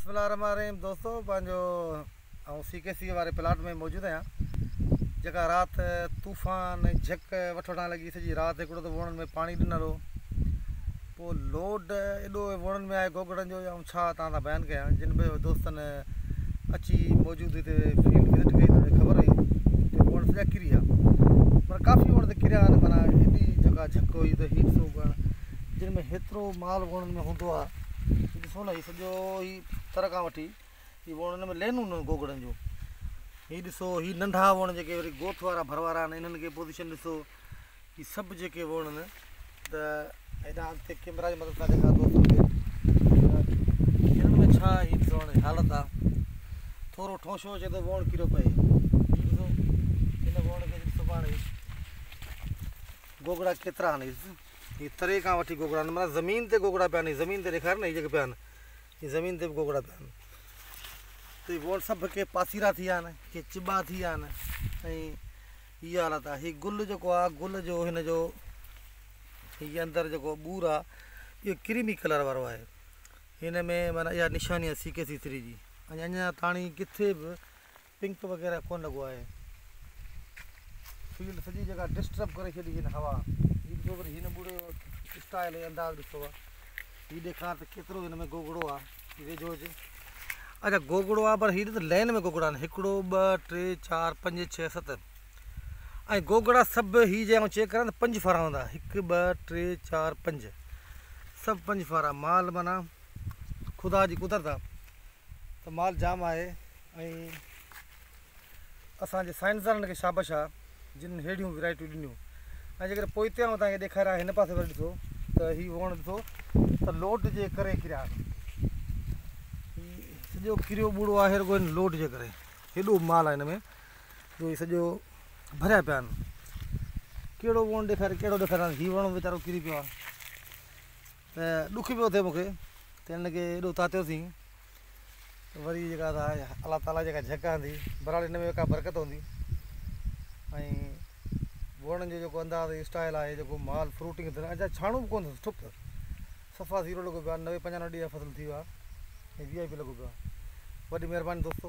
बिस्मिल्लाहिर्रहमानिर्रहीम दोस्तों पंहिंजो CKC वारे प्लाट में मौजूद आहियां जेका राति तूफ़ान झक वठण लॻी सॼी राति हिकिड़ो त वणनि में पाणी ॾिनल हो पोइ लोड एॾो वणनि में आहे गोगड़नि जो ऐं छा तव्हां सां बयानु कयां जिन बि दोस्तनि अची मौजूदु हिते फील्ड विज़िट कई त ख़बर हुई कि वण सॼा किरी विया पर काफ़ी वण त किरिया आहिनि माना एॾी जेका झक हुई त हीट सो करणु जिन में हेतिरो माल वणनि में हूंदो आहे ॾिसो न हीउ सॼो ही तर खां वठी हीउ वण हिन में लेनूं न गोगड़नि जो हीउ ॾिसो हीउ नंढा वण जेके वरी गोथ वारा भर वारा आहिनि इन्हनि खे पोज़ीशन ॾिसो हीउ सभु जेके वण आहिनि त हेॾा अॻिते कैमरा जी मदद सां ॾेखार दोस्तनि खे हिननि में छा हीउ ॾिसो हाणे हालत आहे थोरो ठोशो अचे त वण किरियो पए हीउ ॾिसो हिन वण खे ॾिसो पाण गोगड़ा केतिरा आहिनि ये तरे का वठी गोगड़ा माना ज़मीन ते गोगड़ा पिया आहिनि ज़मीन ते ॾेखार न हीअ जेके पिया आहिनि हीअ ज़मीन ते बि गोगड़ा पिया आहिनि त वण सभु के पासीरा थी विया आहिनि के चिॿा थी विया आहिनि ऐं हीअ हालत आहे हीउ गुल जेको आहे गुल जो हिन जो हीअ अंदरि जेको ॿूर आहे इहो क्रीमी कलर वारो आहे हिन में माना इहा निशानी आहे CKC 3 जी अञा ताणी किथे बि पिंक वग़ैरह कोन लॻो आहे फील्ड सॼी जॻह डिस्टर्ब करे छॾी हिन हवा ॾिसो वरी हिन ॿूरे स्टाइल अंदाज़ ॾिसो आहे हीउ ॾेखार त केतिरो हिन में गोगड़ो आहे वेझो हुजे अच्छा गोगड़ो आहे पर हीअ त लाइन में गोगड़ा आहिनि 1 2 3 4 5 6 7 ऐं गोगड़ा सभु हीअ जे चेक कयां त 5 फारा हूंदा 1 2 3 4 5 सभु 5 फारा माल माना ख़ुदा जी कुदरत आहे त माल जाम आहे ऐं असांजे साइंसदाननि खे शाबाश आहे जिन हेड़ियूं वैरायटियूं ॾिनियूं ऐं जेकर पोइते आऊं तव्हांखे ॾेखारियां हिन पासे वरी ॾिसो त हीउ वण ॾिसो त लोड जे करे किरिया हीउ सॼो किरियो ॿूड़ो आहे रुॻो हिन लोड जे करे हेॾो माल आहे हिन में जो हीउ सॼो भरिया पिया आहिनि कहिड़ो वण ॾेखारे कहिड़ो ॾेखारियां हीउ वण वीचारो किरी पियो आहे त ॾुख पियो थिए मूंखे त हिनखे एॾो तातियोसीं वरी जेका अलाह ताला जेका झक आंदी बराबरि हिन में का बरकत हूंदी ऐं वणनि जो जेको अंदाज़ स्टाइल आहे जेको माल फ्रूटिंग अञा छाणो बि कोन अथसि ठुप सफ़ा ज़ीरो लॻो पियो आहे 90 95 ॾींहं फसल थी वियो आहे ऐं VIP लॻो पियो आहे वॾी महिरबानी दोस्तो।